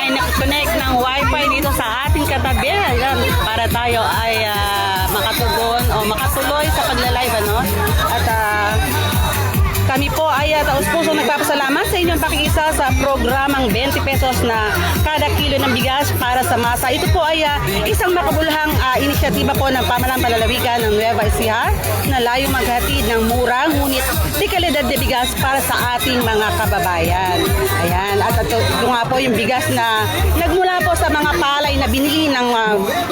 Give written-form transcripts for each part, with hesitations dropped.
ay nakikonnect ng wifi dito sa ating katabi. Ayan, para tayo ay makatugon o makatuloy sa pagla-live, ano? At kami po ay taus-puso nagpapasalamat sa inyong pakikisa sa programang 20 pesos na kada kilo ng bigas para sa masa. Ito po ay isang makabuluhang inisyatiba po ng pamahalaan panlalawigan ng Nueva Ecija na layong maghatid ng mura ngunit di kalidad na bigas para sa ating mga kababayan. Ayan, at ito nga po yung bigas na nagmula po sa mga palay na binili ng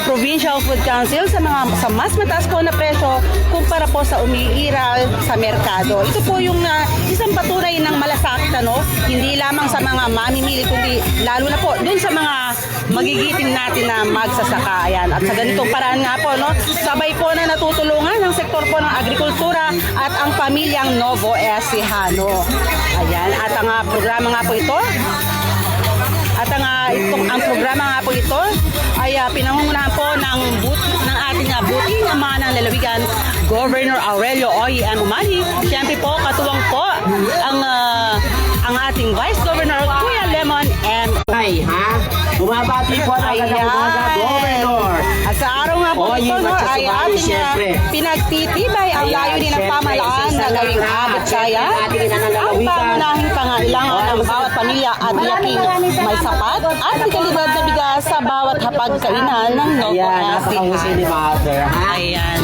Provincial Food Council sa mas mataas po na presyo kumpara po sa umiiral sa merkado. Ito po yung isang patunay ng malasakit, ano, hindi lamang sa mga mamimili kundi lalo na po dun sa mga magigiting natin na magsasaka. Ayan, at sa ganitong paraan nga po, no, sabay po na natutulungan ng sektor po ng agrikultura at ang pamilyang Novo Ecijano. Ayan, at ang programa nga po ito ang programa nga po ito ay pinangungunahan po ng ating buting ama ng lalawigan, Governor Aurelio O.E.M. Umali. Siyempre po, katuwang po ang ating Vice Governor, Kuya Lemon M. Ay, ha? Bumabati po ang Governor. At sa araw nga po ito, no, ay ating pinagtitibay ang layunin ng pamahalaan na gawing abot kaya ang pangunahing pangailangan ng bawat pamilya at laking may sapat at kalidad na bigas sa bawat hapagkainan ng Novo Ecija. Ayan.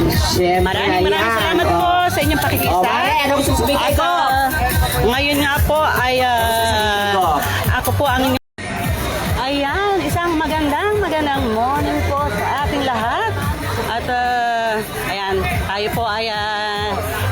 Maraming salamat po sa inyong pakikisa. Ngayon nga po ay ako po ang inyong... Ayan, isang magandang morning po sa ating lahat. At ayan, tayo po ay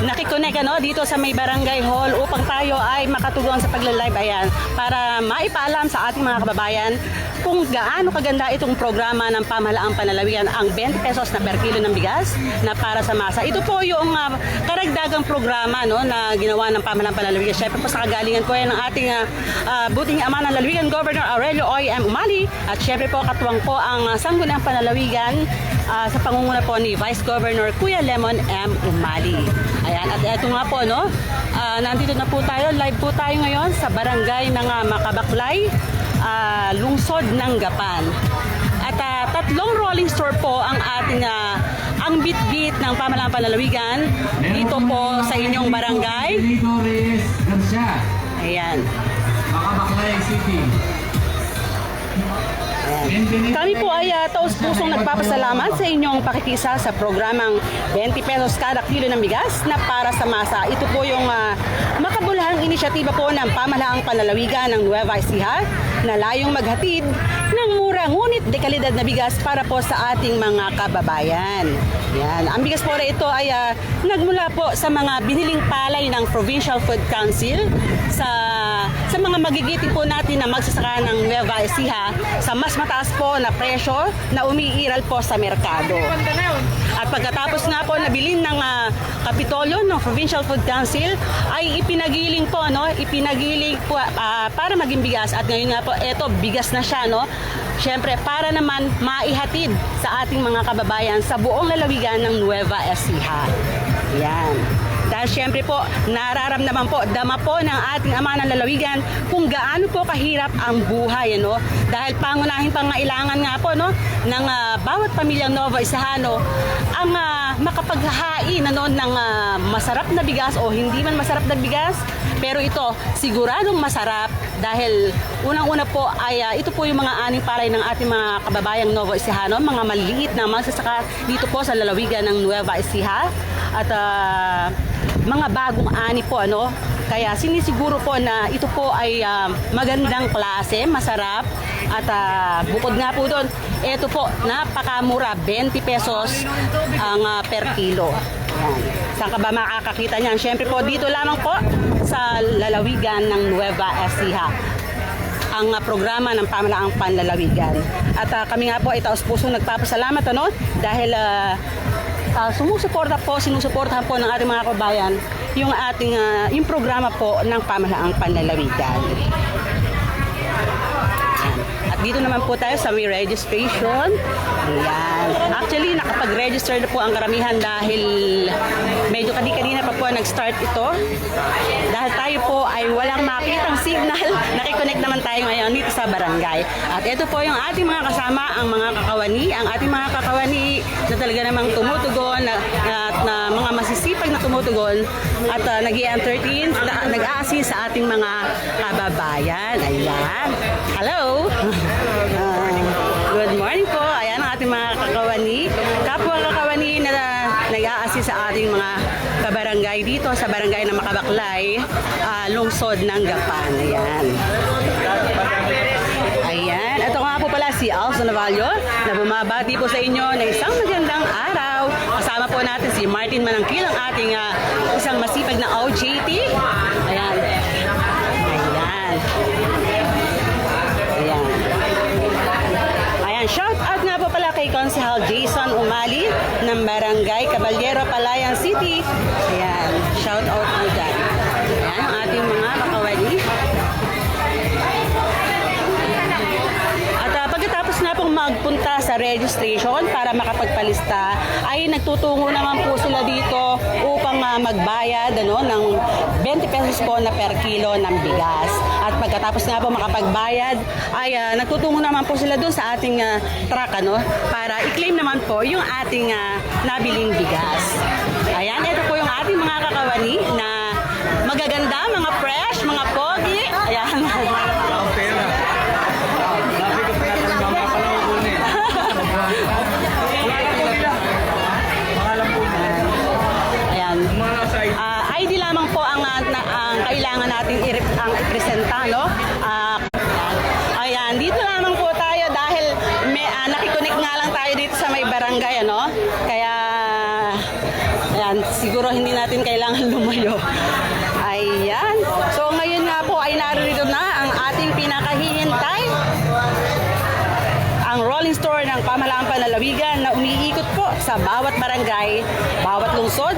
nakikonnect, ano, dito sa may barangay hall upang tayo ay makatugon sa pagla-live, ayan, para maipaalam sa ating mga kababayan kung gaano kaganda itong programa ng pamahalaang panlalawigan, ang 20 pesos na per kilo ng bigas na para sa masa. Ito po yung karagdagang programa, no, na ginawa ng pamahalaang panlalawigan. Siyempre po sa kagalingan po yan ng ating buting ama ng lalawigan, Governor Aurelio O.E.M. Umali. At siyempre po katuwang po ang sangguniang panlalawigan sa pangunguna po ni Vice Governor Kuya Lemon M. Umali. Ayan, at eto nga po, no, nandito na po tayo, live po tayo ngayon sa barangay ng Makabaklay, lungsod ng Gapan. At tatlong rolling store po ang ating ang bit-bit ng pamahalaang panlalawigan dito po sa inyong barangay. Ayan. Makabaklay City. Kami po ay taus-pusong nagpapasalamat sa inyong pakikisa sa programang 20 pesos kada kilo ng bigas na para sa masa. Ito po yung makabuluhang inisyatiba po ng pamahalaang panlalawigan ng Nueva Ecija na layong maghatid ng mura ngunit de kalidad na bigas para po sa ating mga kababayan. Yan. Ang bigas po na ito ay nagmula po sa mga biniling palay ng Provincial Food Council sa mga magigiting po natin na magsasaka ng Nueva Ecija sa mas mataas po na presyo na umiiral po sa merkado. At pagkatapos nga po nabilin ng Kapitolyo ng Provincial Food Council ay ipinagiling po, no, para maging bigas. At ngayon nga po eto bigas na siya, no. Siyempre para naman maihatid sa ating mga kababayan sa buong lalawigan ng Nueva Ecija. Yan. Dahil siyempre po, nararamdaman po, dama po ng ating ama ng lalawigan kung gaano po kahirap ang buhay, ano? Dahil pangunahing pangailangan nga po, no, ng bawat pamilyang Novo Ecijano ang makapaghahain, ano, ng masarap na bigas o hindi man masarap na bigas, pero ito siguradong masarap dahil unang-una po ay ito po yung mga aning palay ng ating mga kababayang Novo Ecijano, mga maliliit na magsasaka dito po sa lalawigan ng Nueva Ecija. At mga bagong ani po, ano, kaya sinisiguro po na ito po ay magandang klase, masarap. At bukod nga po doon, ito po napakamura, 20 pesos ang per kilo. Yan. Saan ka ba makakakita niyan? Siyempre po dito lamang po sa lalawigan ng Nueva Ecija ang programa ng pamahalaang panlalawigan. At kami nga po ay taus-pusong nagpapasalamat, ano, dahil sinusuportahan po ng ating mga kababayan yung ating yung programa po ng pamahalaang panlalawigan. At dito naman po tayo sa may registration. Ayan. Actually, nakapag-register na po ang karamihan dahil medyo kanina pa po nag-start ito. Dahil tayo po ay walang makitang signal na makikonnect naman tayo ngayon dito sa barangay. At ito po yung ating mga kasama, ang mga kakawani, ang ating mga kakawani na talaga namang tumutugon, na mga masisipag na tumutugon at nag-i-entertain, nag-a-assist sa ating mga kababayan. Ayan. Hello! Good morning po. Ayan ang ating mga kakawani. Kapwa kakawani na nag-a-assist sa ating mga kabarangay dito sa barangay na Makabaklay, lungsod ng Gapan. Ayan. Ayan. Ito nga po pala si Alson Navallo na bumabati po sa inyo na isang magandang araw. Kasama po natin si Martin Manangkil, ang ating isang masipag na OJT. Ayan. Ayan. Ayan. Ayan. Shout out nga po pala kay Konsehal Jason Umali ng Barangay Caballero, Palayan City. Ayan. Shout out po dyan. Ayan ang ating mga kakawani. Pagkatapos na pong magpunta sa registration para makapagpalista, ay nagtutungo naman po sila dito upang magbayad ng 20 pesos po na per kilo ng bigas. At pagkatapos na po makapagbayad, ay nagtutungo naman po sila dun sa ating truck para i-claim naman po yung ating nabiling bigas. Ayan, ito po yung ating mga kakawani na magaganda, mga fresh, mga pogi. Ayan. Ang pera. Sabi ko pinatanong mga palaukunin. Pangalan po niya. Ayan. Mga side. ID lamang po ang kailangan natin i-presenta, no? Ayan, dito lamang po tayo dahil nakikonik nga lang tayo dito sa may barangay, ano? Kaya, ayan, siguro hindi natin kailangan lumayo. Ayan. So, ngayon nga po ay narito na ang ating pinakahihintay. Ang rolling store ng Pamahalaan Panlalawigan na umiikot po sa bawat barangay, bawat lungsod,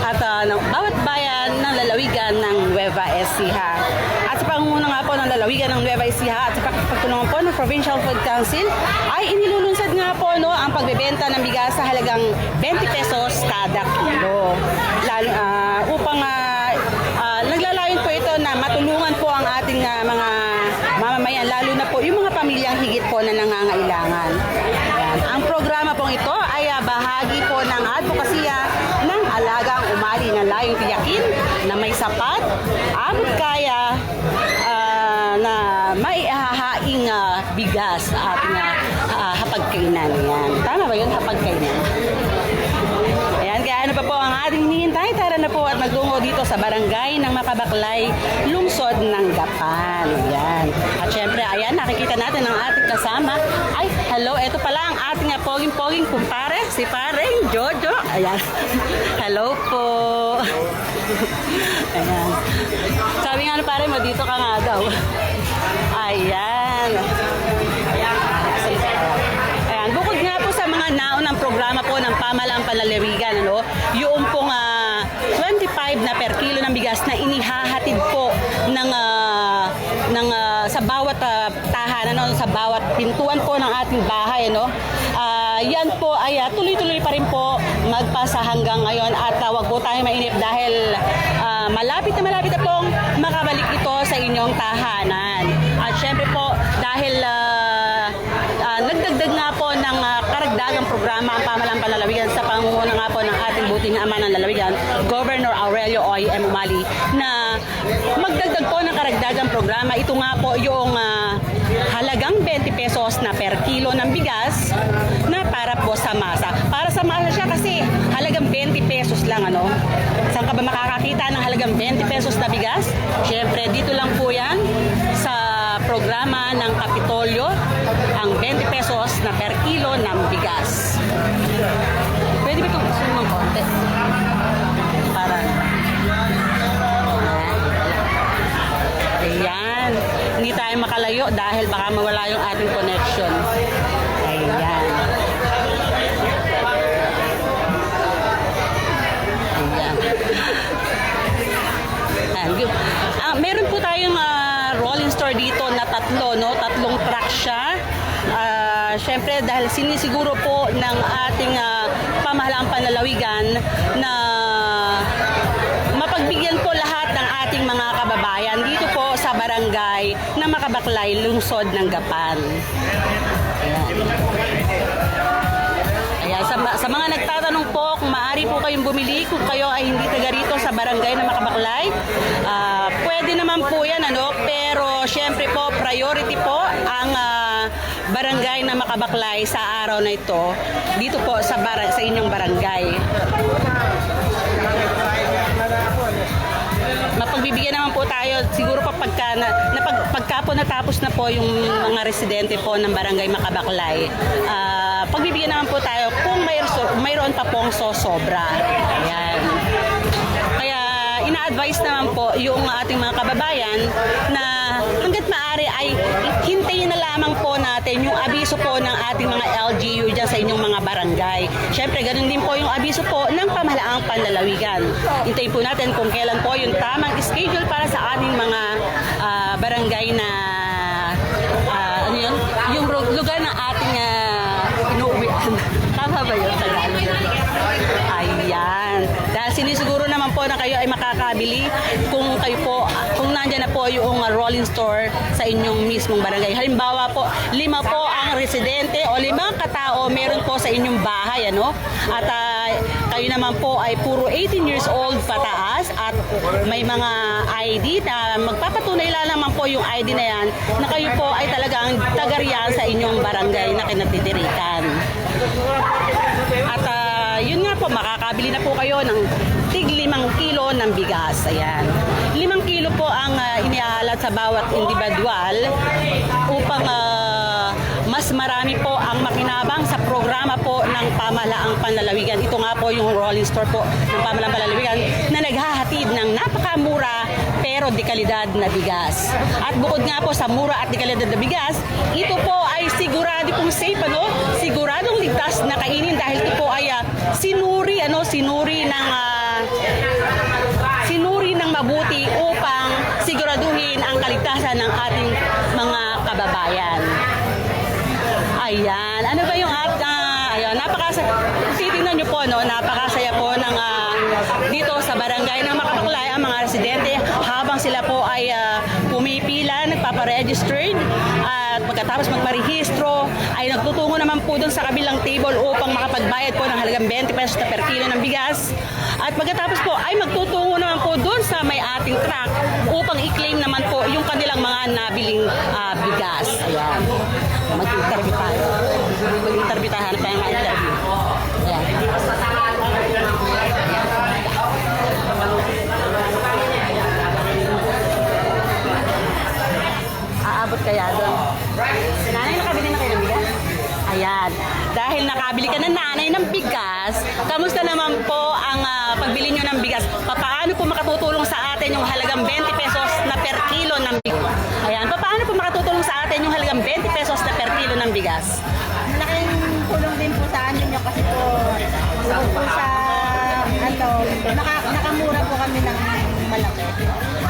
at bawat bayan ng lalawigan ng Nueva Ecija. At sa pangunguna nga po ng lalawigan ng Nueva Ecija at sa pagtulungan po ng Provincial Food Council, ay inilulunsad nga po ang pagbebenta ng bigas sa halagang 20 pesos kada kilo. Upang naglalayon po ito na matulungan po ang ating mga mamamayan, lalo na po yung mga pamilyang higit po na nangangailangan. Ayan. Ang programa pong ito ay bahagi po ng advokasya ng Alagang Umali na layong tiyakin na may sapat, abot kaya na may hahaing bigas sa ating hapagkainan. Yan. Tama ba yun? Hapagkainan. Ayan, kaya ano pa po ang ating hinihintay? Tara na po at magtungo dito sa barangay ng Makabaklay, lungsod ng Gapan. Ayan. At syempre, ayan, nakikita natin ang ating kasama. Ay, hello, ito pala ang ating poging-poging kumpare, si Pareng Jojo. Ayan. Hello po. Ayan. Sabi nga na pare mo, dito ka nga daw. Ayan. Ayan. Bukod nga po sa mga naunang programa po ng Pamahalaan Panlalawigan, yung pong 25 na per kilo ng bigas na inihahatid po sa bawat tahanan, sa bawat pintuan po ng ating bahay, yan po ay tuloy-tuloy pa rin po magpasa hanggang ngayon at wag po tayo mainip dahil malapit na pong makabalik ito sa inyong tahanan. At syempre po dahil nagdagdag nga po ng karagdagang programa ang Pamahalaan Panlalawigan sa pangunguna nga po ng ating buti na ama ng lalawigan, Governor Aurelio O.M. Umali, na magdagdag po ng karagdagang programa. Ito nga po yung halagang 20 pesos na per kilo ng bigas na para po sa masa. Para sa masa siya kasi halagang 20 pesos lang, Saan ka ba makakakita ng halagang 20 pesos na bigas? Siyempre, dito lang po yan sa programa ng Kapitolyo, ang 20 pesos na per kilo ng bigas. Pwede ba itong gusto ng konti? Para. Ayan. Hindi tayo makalayo dahil baka mawala yung ating connection. Ayan. Ayan. Meron po tayong rolling store dito na tatlong truck siya. Siyempre dahil sinisiguro po ng ating Pamahalaan Panlalawigan na mapagbigyan po lahat ng ating mga kababayan dito po sa barangay barangay na Makabaklay, lungsod ng Gapan. Ayan, sa mga nagtatanong po kung maaari po kayong bumili kung kayo ay hindi taga rito sa barangay na Makabaklay, pwede naman po yan, pero syempre po priority po ang barangay na Makabaklay sa araw na ito dito po sa inyong barangay. Mapagbibigyan naman po tayo siguro pa pagka po natapos na po yung mga residente po ng barangay Makabaklay. Pagbibigyan naman po tayo kung mayroon pa pong sobra. Ayan. Kaya ina-advise naman po yung ating mga kababayan na hanggat maaari ay hintayin na lamang po natin yung abiso po ng ating mga LGU dyan sa inyong mga barangay. Siyempre, ganun din po yung abiso po ng pamahalaang panlalawigan. Hintayin po natin kung kailan po yung tamang schedule para sa ating mga barangay na yung lugar ng ating inuuwian. Tama ba yun? Ayan. Dahil sinisiguro naman po na kayo ay makakabili kung kayo po, kung nandyan na po yung rolling store sa inyong mismong barangay. Halimbawa po, 5 po ang residente o 5 katao meron po sa inyong bahay, At kayo naman po ay puro 18 years old pataas at may mga ID na magpapatunay lang naman po yung ID na yan na kayo po ay talagang taga-riyan sa inyong barangay na kinatitirikan. At yun nga po, makakabili na po kayo ng tig 5 kilo ng bigas. Ayan. 5 kilo po ang inihalat sa bawat individual upang mas marami po ang makinabang sa programa po ng pamahalaang panlalawigan. Ito nga po yung rolling store po ng pamahalaang panlalawigan na naghahatid ng napakamura pero di kalidad na bigas. At bukod nga po sa mura at di kalidad na bigas, ito po ay sigurado pong safe, siguradong ligtas na kainin dahil ito po ay sinuri ng mabuti upang siguraduhin ang kaligtasan ng ating mga kababayan. Ayan. Ano ba yung ayan, titingnan nyo po, napakasaya po ng dito sa barangay ng Makabaklay ang mga residente habang sila po ay pumipila, nagpaparegistered at pagkatapos magparehistro ay nagtutungo naman po dun sa kabilang table upang makapagbayad po ng halagang 20 pesos na per kilo ng bigas. At pagkatapos po ay magtutungo naman po dun sa may ating truck upang i-claim naman po yung kanilang mga nabiling bigas. Ayan. Mag-interview tayo. Mag-interview tayo. Hanap tayo ng interview. Ayan. Aabot kaya doon. Nanay, nakabili na kayo ng bigas? Ayan. Dahil nakabili ka na nanay ng bigas, kamusta naman po ang pagbili nyo ng bigas? Paano po makatutulong sa atin yung halagang 20 pesos na per kilo ng bigas? Ayan. Paano po makatutulong sa atin yung halagang 20 pesos na per kilo ng bigas? Malaking tulong din po sa amin nyo kasi po sa nakamura po kami ng malaki.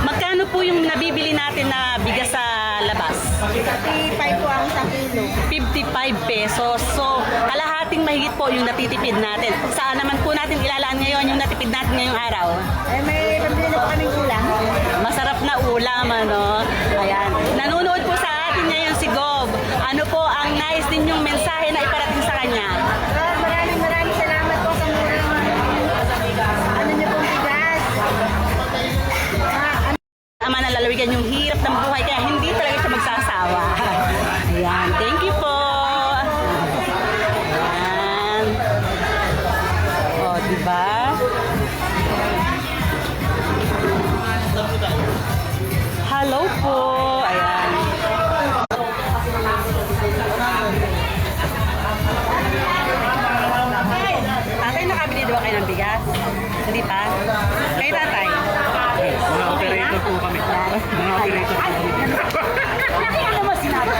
Magkano po yung nabibili natin na bigas sa labas? 55 po ang isang kilo. 55 pesos. So, kalahating mahigit po yung natitipid natin. Saan naman po natin ilalaan ngayon yung natipid natin ngayong araw? May pambili na po kaming ulam. Masarap na ulam, Ayan. Nanonood po sa atin ngayon si Gob. Ano po ang nais ninyong mensahe na iparating sa kanya? Maraming salamat po sa murang nyo pong bigas. Ama na lalawigan yung hirap ng buhay kaya hindi talaga siya magsasawa. Ayan. Thank you po. Ayan. O, diba? Hello po. Ayan. Tatay, nakabili diba kayo ng bigas? Hindi pa? Kayo tatay? Mga operator po kami. Mga operator po kami. Nakikita mo sinabi.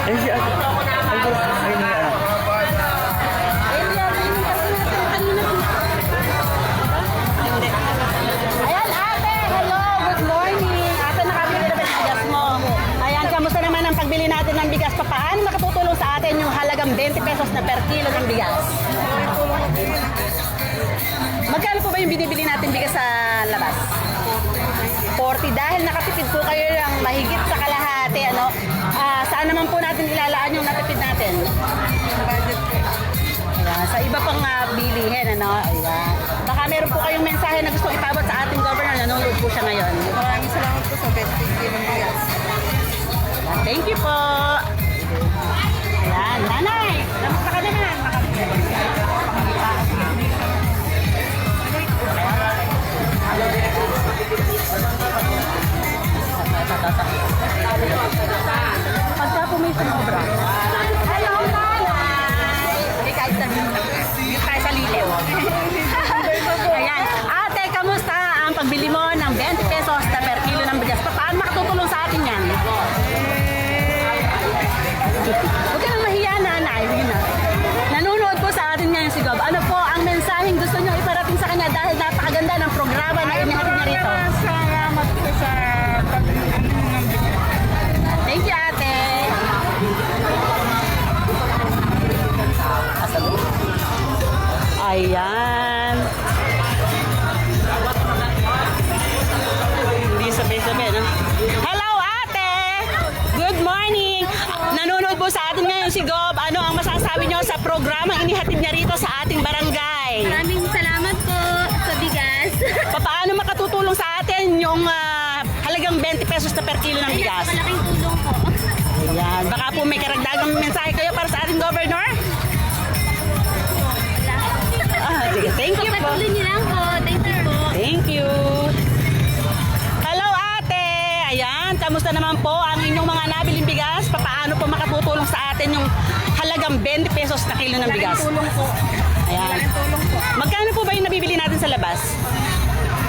Ayun si Ate. Ayun na yan. Ayan, ate! Hello! Good morning! Ate, nakabili na ba ng bigas mo? Ayan, kamusta naman ang pagbili natin ng bigas? Paano makatutulong sa atin yung halagang 20 pesos na per kilo ng bigas? Magkano po ba yung binibili natin bigas sa labas? 40 dahil nakatipid po kayo ng mahigit sa kalahati. Ano? Saan naman po natin ilalaan yung natipid natin? Ayan, sa iba pang bilihin. Ano? Ayan. Baka meron po kayong mensahe na gusto ipabot sa ating governor. Nanonood po siya ngayon. Maraming salamat po sa 20 kilo ng bigas. Thank you po. Ayan, nanay. Kamusta ka naman? Pagka po may sumobra. Hello, nanay. Hindi kahit sabihin na. Hindi tayo sa liliw. Ayan. Ate, kamusta ang pagbili mo ng 20 pesos na per kilo ng bigas? Paano makatutulong sa atin yan? Huwag ka nang mahiya, nanay. Sige na. Nanonood po sa atin ngayon si Gob. Ano po ang mensaheng gusto nyo iparating sa kanya dahil napakaganda ng programa na inihatid niya rito? Salamat po sa pag-ano ng bigas. Thank you, ate. Ayan. Hindi sabay-sabay, no? Hello, ate! Good morning! Nanonood po sa atin ngayon si Gob. Ano ang masasabi nyo sa programang inihatid niya rito sa ating barangay? Maraming salamat po sa bigas. Paano makatutulong sa atin yung halagang 20 pesos na per kilo ng bigas? Malaking tulong po. Ayan. Baka po may karagdagang mensahe kayo para sa ating governor? Sige, thank you po. Patuloy niyo lang po. Thank you po. Thank you. Hello, ate. Ayan, kamusta naman po ang inyong mga nabiling bigas? Paano po makatutulong sa atin yung halagang 20 pesos na kilo ng bigas? Tulong po. Ayan. Malaking tulong po. Magkano po ba yung nabibili natin sa labas?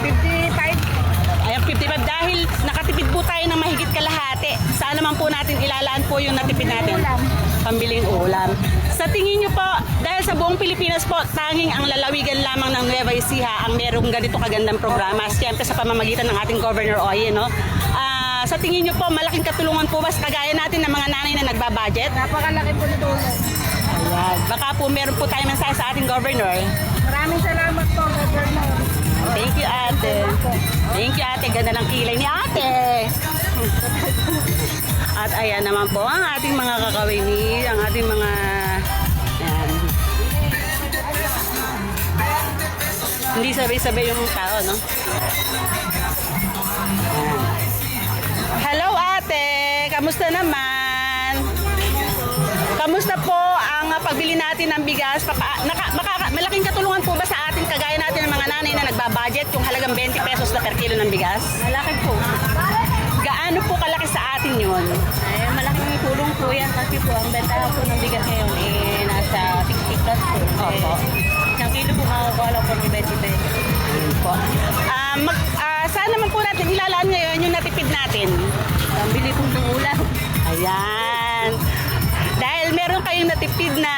55. Ayan, 55 dahil nakatipid po tayo ng mahigit kalahati. Saan naman po natin ilalaan po yung natipid natin? Ulam. Pambiling ulam. Sa tingin nyo po, dahil sa buong Pilipinas po, tanging ang lalawigan lamang ng Nueva Ecija ang merong ganito kagandang programa. Siyempre sa pamamagitan ng ating Governor Oye, no? Sa tingin nyo po, malaking katulungan po ba sa kagaya natin ng mga nanay na nagbabudget? Napakalaki po na tulong. Ayan. Baka po meron po tayo mensahe sa ating Governor. Maraming salamat po, Governor. Thank you, ate. Thank you, ate. Ganda ng kilay ni ate. At ayan naman po ang ating mga kakawini, ang ating mga... Ayan. Hindi sabay-sabay yung tao, no? Ayan. Hello, ate. Kamusta naman? Kamusta po ang pagbili natin ng bigas? Malaking katulungan po ba sa ating kagaya natin ng mga nanay na nagbabudget yung halagang 20 pesos na per kilo ng bigas? Malaki po. Gaano po kalaki sa atin yun? Ay, malaking tulong po yan kasi po ang benta po ng bigas ngayon nasa 60 plus po. Opo. Isang kilo po makakuha lang po ng 20 pesos. Po. Saan naman po natin ilalaan ngayon yung natipid natin? Ang bili po ng ulam. Ayan. Dahil meron kayong natipid na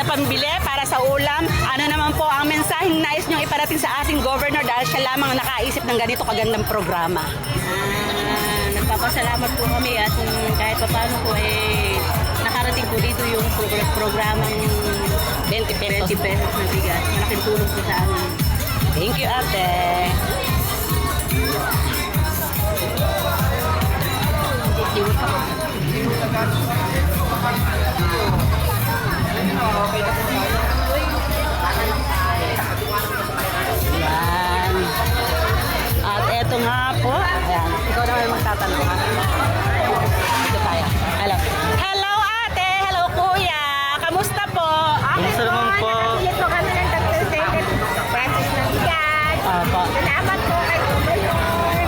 pambili para sa ulam, ano naman po ang mensaheng nais nyo iparating sa ating governor dahil siya lamang nakaisip ng ganito kagandang programa? Nagpapasalamat po kami at kahit pa paano po nakarating po dito yung programang 20 pesos. 20 pesos na bigas. Malaking tulong po sa amin. Thank you, ate. Ayan. At eto nga po. Ayan. Ikaw naman magtatanong. Ha? Ito tayo. Hello. Hello, ate. Hello, kuya. Kamusta po? Kamusta naman po? Ito kami ng Dr. David Francis ng bigas. Opo. Salamat po kay Governor.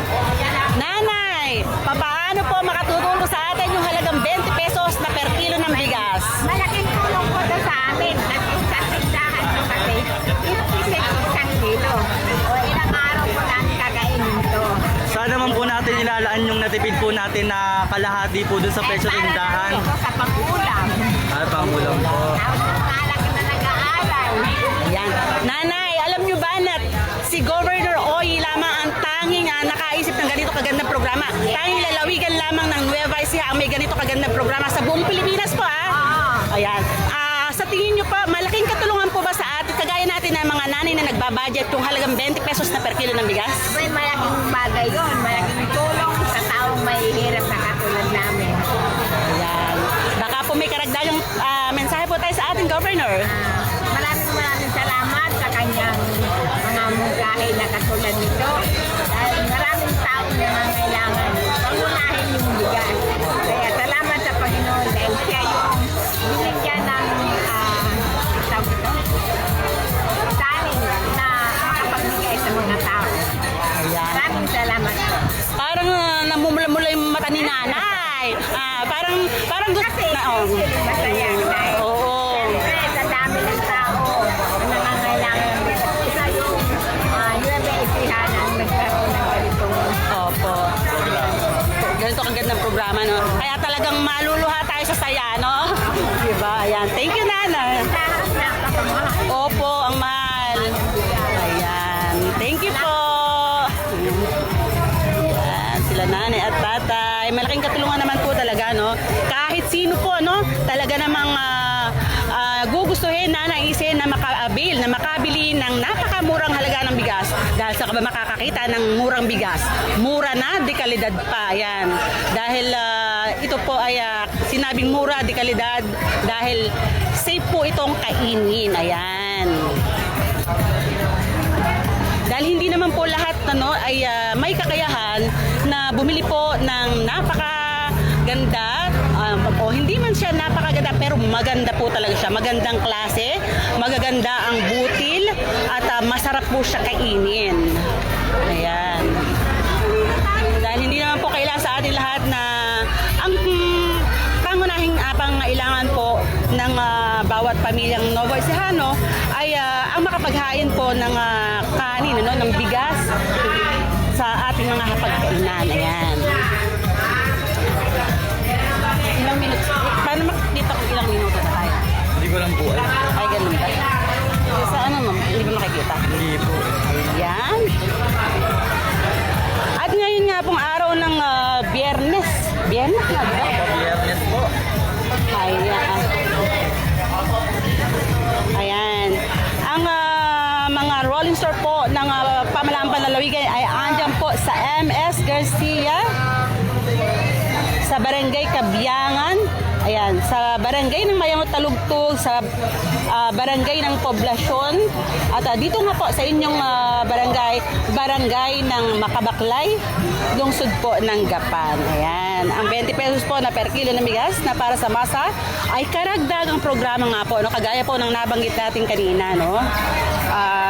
Nanay, paano po makatutulong sa atin yung halagang 20 pesos na per kilo ng bigas? Malaking tulong po ito sa amin. At isang tindahan po kasi 56 isang kilo. O ilang araw po namin kakainin ito. Saan naman po natin ilalaan yung natipid po natin na kalahati po dun sa presyo tindahan? Ito sa pag-ulam. Ay, pangulam po. Tapos malaki na nag-aaral. Ayan. Nanay, alam nyo ba na si Governor Oy lamang ang tanging nakaisip ng ganito kagandang programa? Tanging lalawigan lamang ng Nueva Ecija ang may ganito kagandang programa sa buong Pilipinas po, Ayan. Sa tingin nyo pa, malaking katulungan po ba sa atin, kagaya natin ng mga nanay na nagbabudget yung halagang 20 pesos na per kilo ng bigas? May malaking bagay yun. Malaking may karagdagang mensahe po tayo sa ating governor. Maraming salamat sa kanyang mga mungkahi na katulad nito. Dahil maraming tao na nangangailangan. Pangunahin yung bigas. Kaya salamat sa Panginoon dahil siya yung binigyan ng talent na makapagbigay sa mga tao. Maraming salamat. Parang namumula-mula yung mata ni nanay. Parang gusto Kasi na, oh. masaya dahil Oo. siyempre sa dami ng tao na nangangailangan. Isa yung UMA-isihan ang nagkaroon ng ganitong Opo. Ganito kagandang programa, no? Kaya talagang maluluha tayo sa saya, no? Diba? Ayan. Thank you, nanay. napakamahal. Opo, ang mahal. Ayan. Thank you po. Ayan, sila nanay at tatay. Malaking katulungan naman po talaga, no? Kahit sino po, no? Talaga namang gugustuhin na naisin na makabili ng napakamurang halaga ng bigas dahil sa makakakita ng murang bigas. Mura na, di kalidad pa. Ayan. Dahil ito po ay sinabing mura, di kalidad dahil safe po itong kainin. Ayan. Dahil hindi naman po lahat ay may kakayahan na bumili po ng napakaganda o hindi man siya napakaganda pero maganda po talaga siya. Magandang klase, magaganda ang butil at masarap po siya kainin. Ayan. Dahil hindi naman po kailangan sa atin lahat na ang pangunahing pangailangan po ng bawat pamilyang Nuevo Ecijano ay ang makapaghain po ng kanin, ng bigas sa ating mga hapagkainan. Ayan. Ilang minuto? Paano makikita kung ilang minuto na tayo? Hindi ko lang po alam. Ay, ganun ba? Sa ano, ma'am? Hindi ba makikita? Hindi po. Ayan. At ngayon nga pong araw ng Biyernes. Biyernes nga ba? Biyernes po. Ayan. Ayan. Ang mga rolling store po ng pamalaang Panlalawigan ay andyan po sa MS Garcia, sa Barangay Kabiyangan, ayan, sa Barangay ng Mayangot Talugtog, sa Barangay ng Poblasyon, at dito nga po sa inyong barangay ng Makabaklay, lungsod po ng Gapan. Ayan, ang 20 pesos po na per kilo ng bigas na para sa masa ay karagdagang programa nga po, no? Kagaya po ng nabanggit natin kanina, no?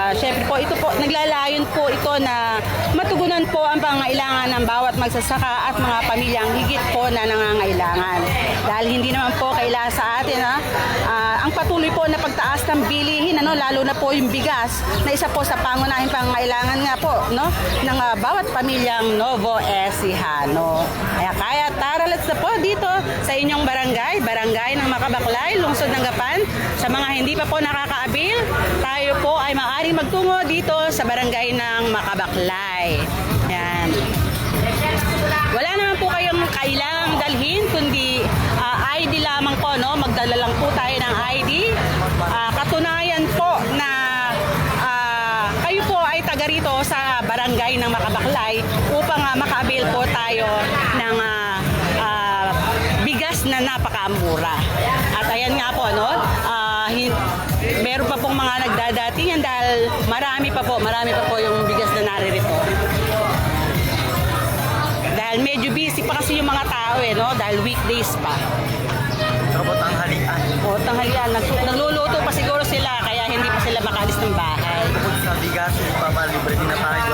Syempre po, ito po, naglalayon po ito na matugunan po ang pangailangan ng bawat magsasaka at mga pamilyang higit po na nangangailangan. Dahil hindi naman po kailangan sa atin ang patuloy po na pagtaas ng bilihin, lalo na po yung bigas na isa po sa pangunahing pangailangan nga po, no, ng bawat pamilyang Nuevo Ecijano. Kaya tara, let's na po dito sa inyong barangay ng Makabaklay, lungsod ng Gapan. Sa mga hindi pa po nakakaabil, tayo po ay maaaring magtungo dito sa barangay ng Makabaklay. Yan. Wala naman po kayong kailangang dalhin kundi ID lamang po, no? Magdala lang po tayo ng ID. Katunayan po na kayo po ay taga rito sa barangay ng Makabaklay upang makaabil po tayo ng bigas na napakamura. At ayan nga po, no? Meron pa pong mga nagdadatingan dahil marami pa po yung bigas na naririto. Dahil medyo busy pa kasi yung mga tao, no? Dahil weekdays pa. Tapos ang halian. O, tanghalian. Nagluluto pa siguro sila kaya hindi pa sila makalis ng bahay. Bukod sa bigas, ipapalibre din na tayo.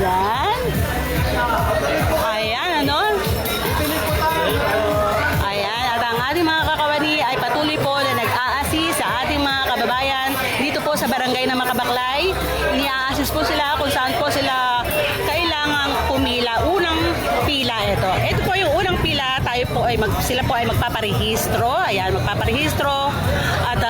Ayan. Ayan, ano? Ayan, at ang ating mga kakawani ay patuloy po na nag-a-assist sa ating mga kababayan dito po sa barangay ng Makabaklay. Ini-a-assist po sila kung saan po sila kailangang pumila. Unang pila ito. Ito po yung unang pila, sila po ay magpaparehistro. Ayan, magpaparehistro at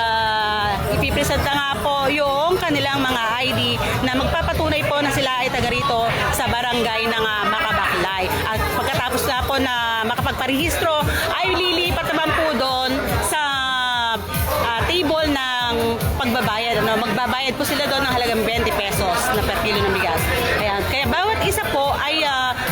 ipipresenta nga po yung kanilang mga ID na magpapatunay po na sila ay taga rito sa barangay ng Makabaklay. At pagkatapos na po na makapagparehistro ay lilipat naman po doon sa table ng pagbabayad. Magbabayad po sila doon ng halagang 20 pesos na per kilo ng bigas. Ayan. Kaya bawat isa po ay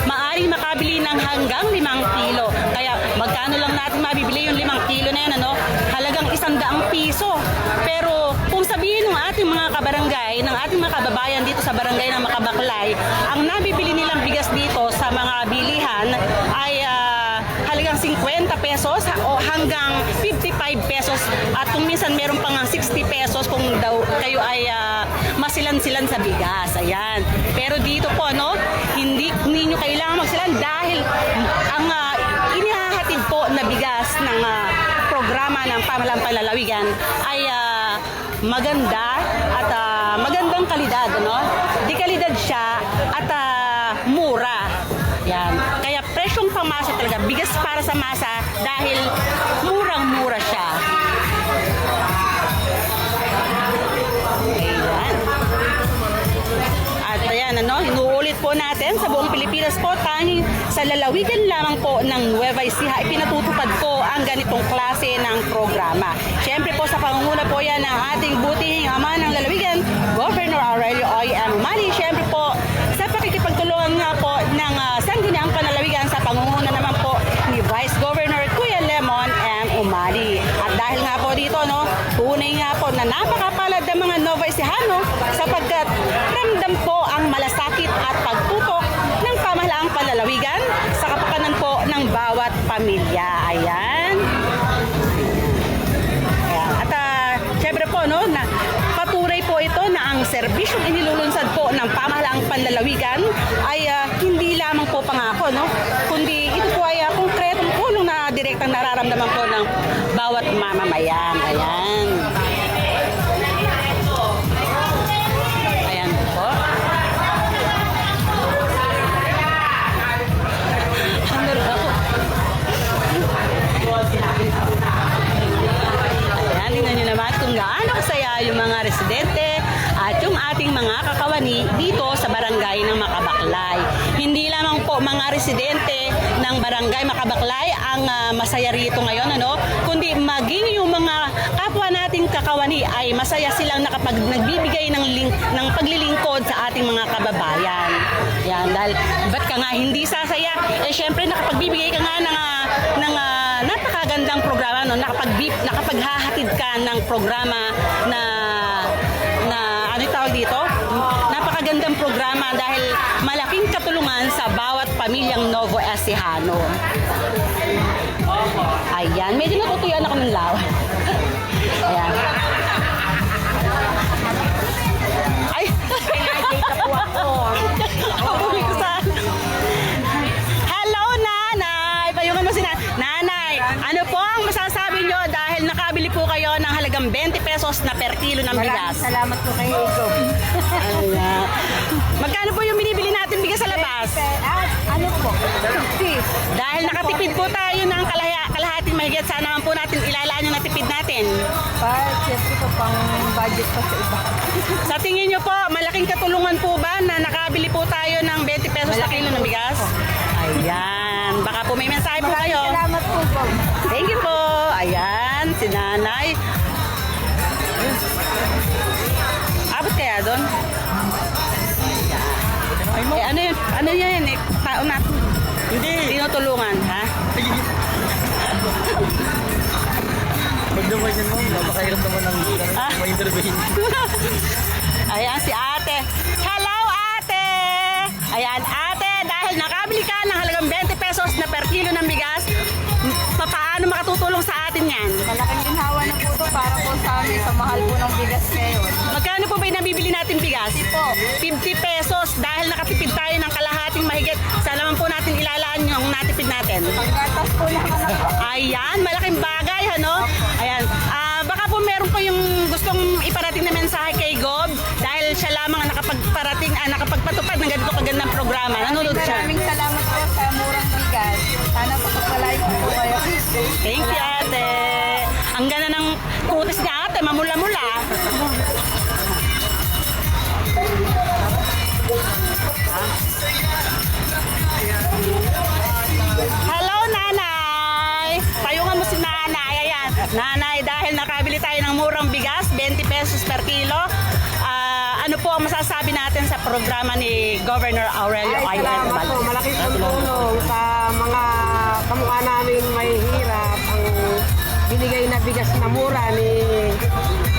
maaaring makabili ng hanggang 5 kilo. Kaya magkano lang natin mabibili yung 5 kilo na yan, ano? Halagang 100 piso. Pero kung sabihin ng ating mga kabarangay, ng ating mga kababayan dito sa barangay ng Makabaklay, ang nabibili nilang bigas dito sa mga bilihan ay halagang 50 pesos o hanggang 55 pesos. At kung minsan meron pang 60 pesos kung daw kayo ay masilan-silan sa bigas. Ayan. Pero dito po, no, hindi ninyo kailangan magsilan dahil ang inihahatid po na bigas ng programa ng Pamahalang Panlalawigan ay maganda at magandang kalidad, no? Di kalidad siya at mura. Yan. Kaya presyong pamasa talaga, bigas para sa masa dahil murang-mura siya. Ayan. At ayan, ano, inuulit po natin sa buong Pilipinas po, tanging sa lalawigan lamang po ng Nueva Ecija ipinatutupad po ang ganitong klase ng programa. Siyempre po sa pangunguna po yan ng ating butihing ama ng lalawigan, Governor Aurelio O.M. Umali. Siyempre po sa pakikipagtulungan nga po ng Sangguniang Panlalawigan sa pangunguna naman po ni Vice Governor Kuya Lemon M. Umali. At dahil nga po dito, no, tunay nga po na napakapalad ng mga Nueva Ecijano sapagkat ramdam po ang malasakit at pagtutok ng pamahalaang panlalawigan sa kapakanan po ng bawat pamilya. Ayan. At syempre po, no, na patunay po ito na ang serbisyong inilulunsad po ng pamahalaang panlalawigan ay hindi lamang po pangako, no, kundi ito po ay konkretong tulong na direktang nararamdaman po ng bawat mamamayan. Ayan. Ayan po. Ayan, tingnan nyo naman kung gaano kasaya yung mga residente at yung ating mga kakawani dito sa barangay ng Makabaklay. Hindi lamang po mga residente ng barangay Makabaklay ang masaya rito ngayon, ano, kundi maging yung mga kapwa nating kakawani ay masaya silang nagbibigay ng paglilingkod sa ating mga kababayan. Yan, dahil ba't ka nga hindi sasaya? Eh syempre nakapagbibigay ka nga ng napakagandang programa, no? Nakapaghahatid ka ng programa na ano tawag dito? Napakagandang programa dahil malaking katulungan sa bawat pamilyang Novo Ecijano. Ayan, medyo natutuyuan ako ng lawa. Ayan. Ay! Hello, Nanay! Payungan mo si Nanay. Ano po ang masasabi nyo dahil nakabili po kayo ng halagang 20 pesos na per kilo ng bigas? Salamat po kay Ego. Ayan. Magkano po yung binibili natin bigas sa labas? Ano po? Dahil nakatipid po tayo ng kalahating mahigit, sana naman po natin ilalaan yung natipid natin. Siyempre po pang budget pa sa iba. Sa tingin nyo po, malaking katulungan po ba na nakabili po tayo ng 20 pesos na kilo ng bigas? Ayan. Baka po may mensahe po kayo. Salamat po po. Thank you po. Ayan, si Nanay. Abot kaya doon? Eh, ano yan eh? Tao natin. Hindi. Tinutulungan, ha? Pag naman yan mo, napakahirap naman ang may intervene. Ayan si ate. Hello, ate! Ayan, ate, dahil nakabili ka ng halagang 20 pesos na per kilo ng bigas, paano makatutulong sa atin yan? Malaking ginhawa na po ito para po sa amin sa mahal po ng bigas ngayon. Magkano po ba yung nabibili natin bigas? 50 pesos dahil nakatipid tayo ng kalahating mahigit. Sana naman po natin ilalaan yung natipid natin. Pagkatas po naman ako. Ayan, malaking bagay, ano? Ayan, baka po meron po yung gustong iparating na mensahe kay Gob dahil siya lamang ang nakapagpatupad ng ganito kagandang programa. Nanonood siya. Maraming salamat po sa murang bigas. Sana po pagpalain po kayo. Thank you, ate. Ang ganda ng kutis niya, ate. Mamula-mula. Hello, Nanay. Payungan mo si Nanay. Ayan. Nanay, dahil nakabili tayo ng murang bigas, 20 pesos per kilo. ano po ang masasabi natin sa programa ni Governor Aurelio Ay, salamat po. Aguilar? Malaking tulong sa mga kamukha namin may hirap ang binigay na bigas na mura ni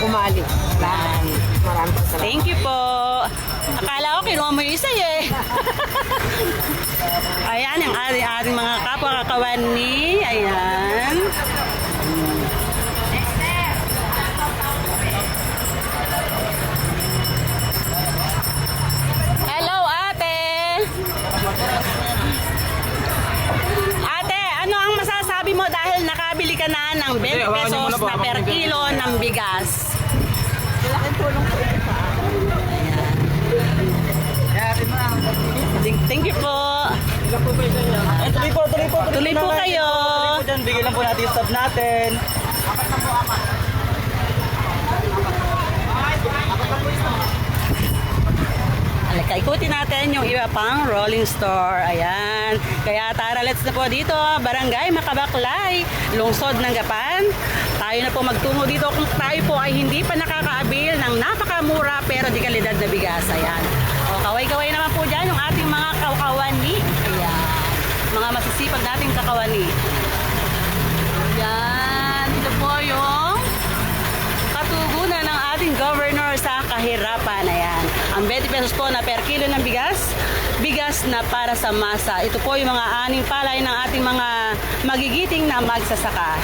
Umali. Maraming salamat. Thank you po. Akala ko kinuha mo yung isa eh. Ayan, yung ating mga kapwa kakawani. Ayan. Hello, ate. Ate, ano ang masasabi mo dahil nakabili ka na ng 20 pesos na per kilo ng bigas? Thank you po. Ay, tuloy po. Tuloy po kayo. Tuloy po dyan. Bigyan lang po natin yung stop natin. Halika, ikutin natin yung iba pang rolling store. Ayan. Kaya tara, let's na po dito. Barangay Makabaklay, lungsod ng Gapan. Tayo na po magtungo dito kung tayo po ay hindi pa nakakaabil ng napakamura pero di kalidad na bigas. Ayan. O, kaway-kaway naman po dyan yung ating mga kakawani. Ayan. Mga masisipag nating kakawani. Ayan. Ito po yung katugunan ng ating governor sa kahirapan. Ayan. Ang 20 pesos po na per kilo ng bigas na para sa masa. Ito po yung mga aning palay ng ating mga magigiting na magsasaka.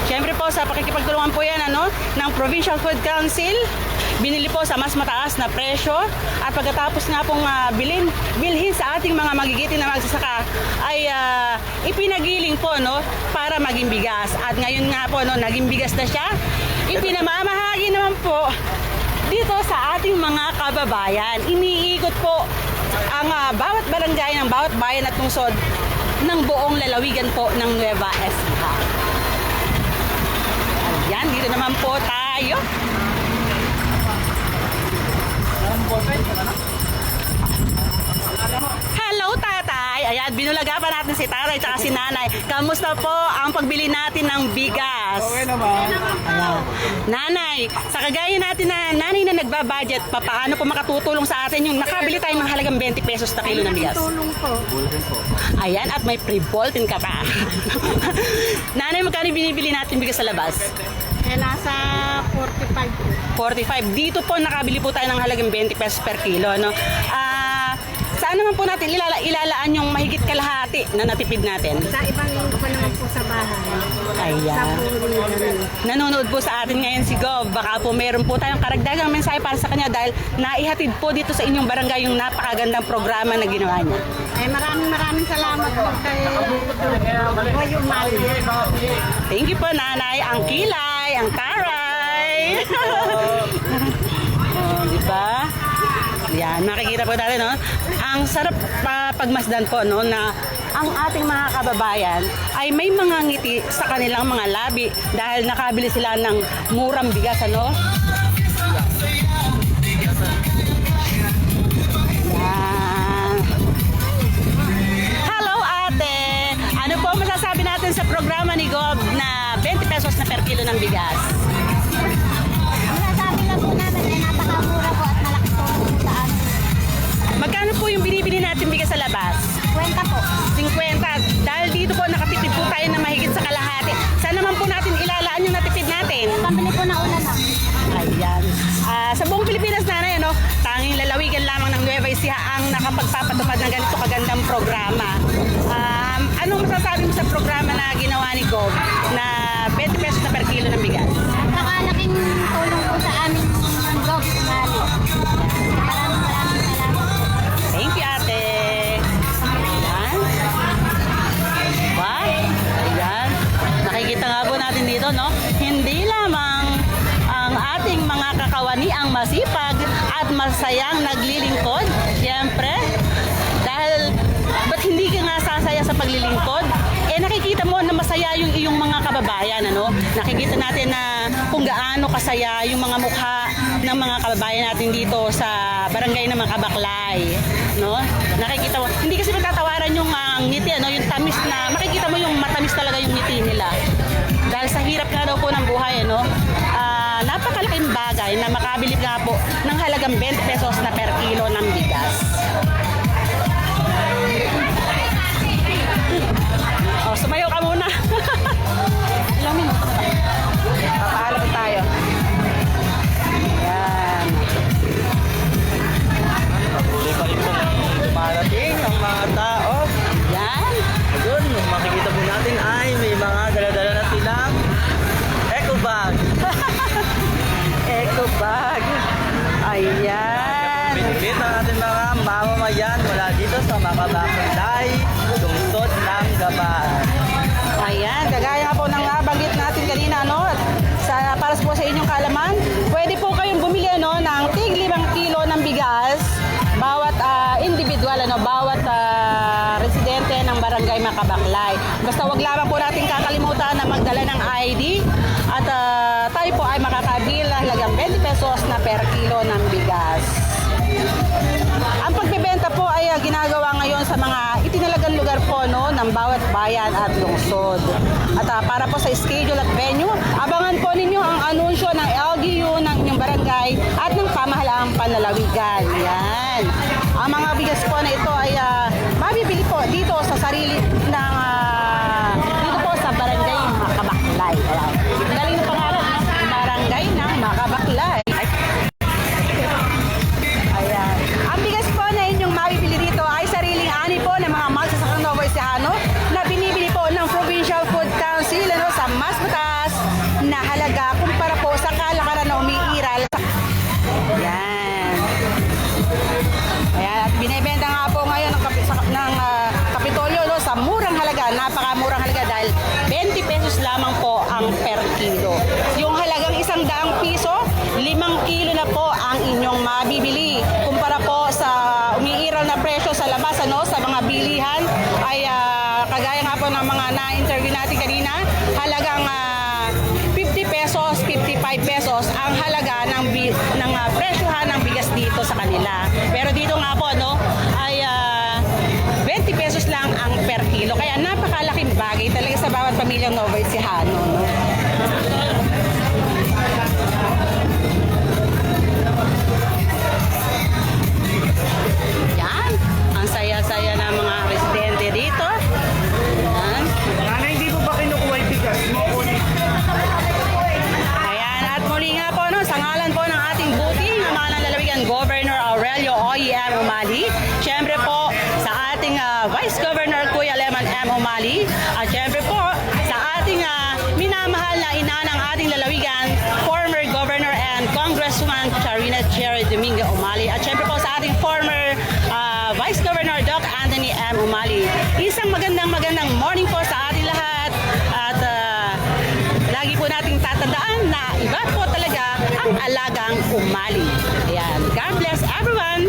Siyempre po sa pakikipagtulungan po yan ng Provincial Food Council. Binili po sa mas mataas na presyo at pagkatapos nga pong bilhin sa ating mga magigiting na magsasaka ay ipinagiling po para maging bigas. At ngayon nga po naging bigas na siya. Ipinamamahagi naman po dito sa ating mga kababayan. Iniikot po ang bawat barangay ng bawat bayan at lungsod ng buong lalawigan po ng Nueva Ecija. Ayan, dito naman po tayo. Hello, tatay. Ayan, binulaga pa natin si tatay at si nanay. Kamusta po ang pagbili natin ng bigas? Okay naman. Ayan. Nanay, sa kagaya natin na nanay na nagbabudget, paano po makatutulong sa atin yung nakabili tayo ng halagang 20 pesos na kilo ng bigas? Tulong po. Ayan, at may pre-boltin ka pa. Nanay, magkano binibili natin bigas sa labas? Nasa 45 po. 45. Dito po nakabili po tayo ng halagang 20 pesos per kilo. Saan naman po natin ilalaan yung mahigit kalahati na natipid natin? Sa ibang pa naman po sa bahay. Sa Ayan. puno namin. Nanonood po sa atin ngayon si Gov. Baka po meron po tayong karagdagang mensahe para sa kanya dahil naihatid po dito sa inyong barangay yung napakagandang programa na ginawa niya. Ay maraming salamat po kay Boy Umali. Thank you po, nanay. Ang kilay, ang taray. Oh, di ba? Yan, makikita po natin, ang sarap pagmasdan po, na ang ating mga kababayan ay may mga ngiti sa kanilang mga labi dahil nakabili sila ng murang bigas, Yan. Hello, ate! Ano po masasabi natin sa programa ni Gov na 20 pesos na per kilo ng bigas? Masasabi lang po namin ay napakamura po at malaki tulong po sa amin. Magkano po yung binibili natin bigas sa labas? Kwenta po. 50. Dahil dito po nakatipid po tayo ng mahigit sa kalahati. Saan naman po natin ilalaan yung natipid natin? Pambili po na una lang. Ayan. Sa buong Pilipinas, nanay, tanging lalawigan lamang ng Nueva Ecija ang nakapagpapatupad ng ganito kagandang programa. Anong masasabi mo sa programa na ginawa ni Gov na 20 pesos na per kilo ng bigas? Napakalaking tulong po sa amin ng Gov Umali. Maraming salamat po. Thank you, ate. Ayan. Diba? Ayan. Nakikita nga po natin dito, hindi lamang ang ating mga kakawani ang masipag at masayang naglilingkod. Siyempre, dahil ba't hindi ka nga sasaya sa paglilingkod? Nakikita mo na masaya yung iyong mga kababayan, Nakikita natin na kung gaano kasaya yung mga mukha ng mga kababayan natin dito sa barangay ng Makabaklay, Nakikita mo, hindi kasi matatawaran yung ngiti, yung tamis na, makikita mo yung matamis talaga yung ngiti nila. Dahil sa hirap nga daw po ng buhay, napakalaki napakalaking bagay na makabili nga po ng halagang 20 pesos na per kilo ng bigas. Oh, sumayo ka muna. Ilang minuto na lang. Papaalam tayo. Ayan. Patuloy pa rin po dumarating ang mga tao. Ayan. Ayun, makikita po natin ay may mga dala-dala na silang eco bag. Eco bag. Ayan. Binigit ang ating mga mamamayan mula dito sa Makabakulay, lungsod ng Gabar. Ayan, kagaya nga po ng nabanggit natin kanina, no? Para po sa inyong kaalaman, pwede po kayong bumili ng tig 5 kilo ng bigas bawat individual, bawat residente ng barangay Makabaklay. Basta wag lamang po natin kakalimutan na magdala ng ID at tayo po ay makakabil na halagang 20 pesos na per kilo ng bigas. Ang pagbebenta po ay ginagawa ngayon sa mga itinalagang lugar po ng bawat bayan at lungsod. At para po sa schedule at venue, abangan po ninyo ang anunsyo ng LGU ng inyong barangay at ng pamahalaang panlalawigan. Yan. Ang mga bigas po na ito ay mabibili po dito sa sarili ng dito po sa barangay Makabaklay. Galing ng pangalan, no? Barangay ng Makabaklay. Ayan. Ang bigas po na inyong mabibili dito ay sariling ani po ng mga magsasakang Nueva Ecija na binibili po ng Provincial Food Council sa mas mataas na halaga kumpara po sa kalakaran na umiiral. Ayan. Ayan. At binibenta nga po ngayon ng Kapitolyo sa murang halaga, napakamurang halaga dahil 20 pesos lamang po ang per kilo. Yung halagang 100 piso, 5 kilo na po ang inyong mabibili. Kumpara po sa umiiral na presyo sa labas, sa mga bilihan, ay kagaya nga po ng mga na-interview natin kanina, halagang 50 pesos, 55 pesos ang halaga ng presyohan ng bigas dito sa kanila. Pero dito nga po, ay 20 pesos lang ang per kilo. Kaya napakalaking bagay talaga sa bawat pamilyang Nueva Ecija, Yan. Ang saya-saya ng mga residente dito. Yan. Nanay, hindi po ba kinukuha yung bigas? Ayan, at muli nga po, sa ngalan po ng ating buting, ang mga nalalawigan Governor Aurelio O.E.M. Umali, syempre po sa ating Vice Governor Kuya Leman M. Umali, at syempre po sa ating minamahal na ina ng ating lalawigan, former Governor and Congresswoman Charina Cherry Domingo Umali, at syempre po sa ating former Vice Governor Doc Anthony M. Umali. Isang magandang morning po sa ating lahat, at lagi po nating tatandaan na iba po talaga ang alagang Umali. Ayan. God bless everyone!